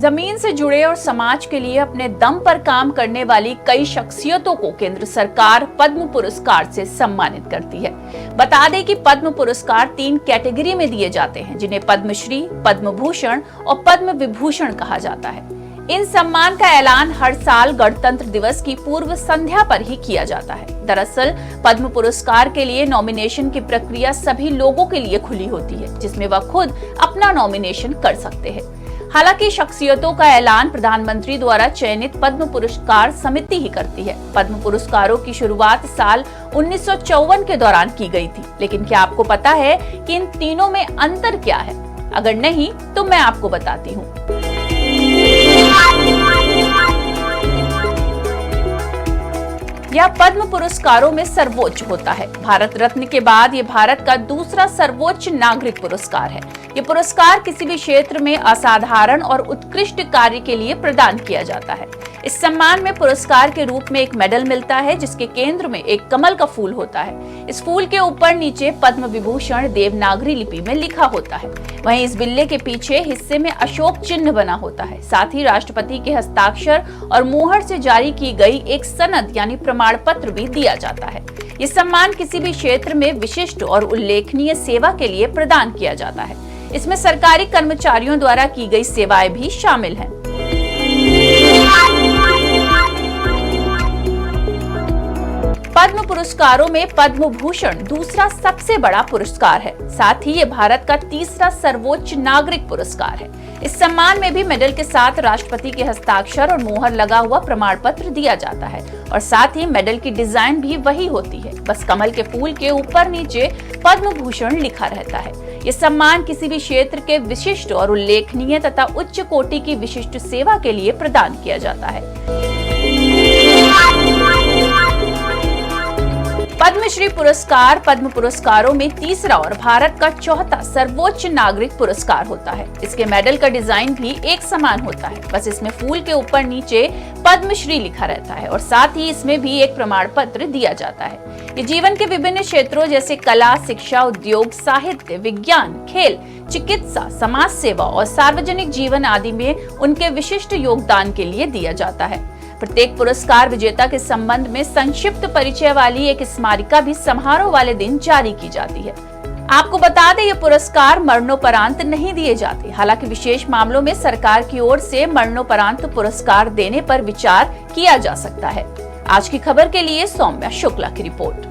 जमीन से जुड़े और समाज के लिए अपने दम पर काम करने वाली कई शख्सियतों को केंद्र सरकार पद्म पुरस्कार से सम्मानित करती है। बता दें कि पद्म पुरस्कार 3 कैटेगरी में दिए जाते हैं, जिन्हें पद्मश्री, पद्म भूषण और पद्म विभूषण कहा जाता है। इन सम्मान का ऐलान हर साल गणतंत्र दिवस की पूर्व संध्या पर ही किया जाता है। दरअसल पद्म पुरस्कार के लिए नॉमिनेशन की प्रक्रिया सभी लोगों के लिए खुली होती है, जिसमें वह खुद अपना नॉमिनेशन कर सकते हैं। हालांकि शख्सियतों का ऐलान प्रधानमंत्री द्वारा चयनित पद्म पुरस्कार समिति ही करती है। पद्म पुरस्कारों की शुरुआत साल 1954 के दौरान की गई थी, लेकिन क्या आपको पता है कि इन तीनों में अंतर क्या है? अगर नहीं तो मैं आपको बताती हूँ। यह पद्म पुरस्कारों में सर्वोच्च होता है। भारत रत्न के बाद ये भारत का दूसरा सर्वोच्च नागरिक पुरस्कार है। ये पुरस्कार किसी भी क्षेत्र में असाधारण और उत्कृष्ट कार्य के लिए प्रदान किया जाता है। इस सम्मान में पुरस्कार के रूप में एक मेडल मिलता है, जिसके केंद्र में एक कमल का फूल होता है। इस फूल के ऊपर नीचे पद्म विभूषण देवनागरी लिपि में लिखा होता है। वहीं इस बिल्ले के पीछे हिस्से में अशोक चिन्ह बना होता है। साथ ही राष्ट्रपति के हस्ताक्षर और मुहर से जारी की गई एक सनद यानी प्रमाण पत्र भी दिया जाता है। ये सम्मान किसी भी क्षेत्र में विशिष्ट और उल्लेखनीय सेवा के लिए प्रदान किया जाता है। इसमें सरकारी कर्मचारियों द्वारा की गई सेवाएं भी शामिल हैं। पद्म पुरस्कारों में पद्म भूषण दूसरा सबसे बड़ा पुरस्कार है। साथ ही ये भारत का तीसरा सर्वोच्च नागरिक पुरस्कार है। इस सम्मान में भी मेडल के साथ राष्ट्रपति के हस्ताक्षर और मुहर लगा हुआ प्रमाण पत्र दिया जाता है और साथ ही मेडल की डिजाइन भी वही होती है, बस कमल के फूल के ऊपर नीचे पद्म भूषण लिखा रहता है। ये सम्मान किसी भी क्षेत्र के विशिष्ट और उल्लेखनीय तथा उच्च कोटि की विशिष्ट सेवा के लिए प्रदान किया जाता है। पद्मश्री पुरस्कार पद्म पुरस्कारों में तीसरा और भारत का चौथा सर्वोच्च नागरिक पुरस्कार होता है। इसके मेडल का डिजाइन भी एक समान होता है, बस इसमें फूल के ऊपर नीचे पद्मश्री लिखा रहता है और साथ ही इसमें भी एक प्रमाण पत्र दिया जाता है। ये जीवन के विभिन्न क्षेत्रों जैसे कला, शिक्षा, उद्योग, साहित्य, विज्ञान, खेल, चिकित्सा, समाज सेवा और सार्वजनिक जीवन आदि में उनके विशिष्ट योगदान के लिए दिया जाता है। प्रत्येक पुरस्कार विजेता के संबंध में संक्षिप्त परिचय वाली एक स्मारिका भी समारोह वाले दिन जारी की जाती है। आपको बता दें, ये पुरस्कार मरणोपरांत नहीं दिए जाते। हालांकि विशेष मामलों में सरकार की ओर से मरणोपरांत पुरस्कार देने पर विचार किया जा सकता है। आज की खबर के लिए सौम्या शुक्ला की रिपोर्ट।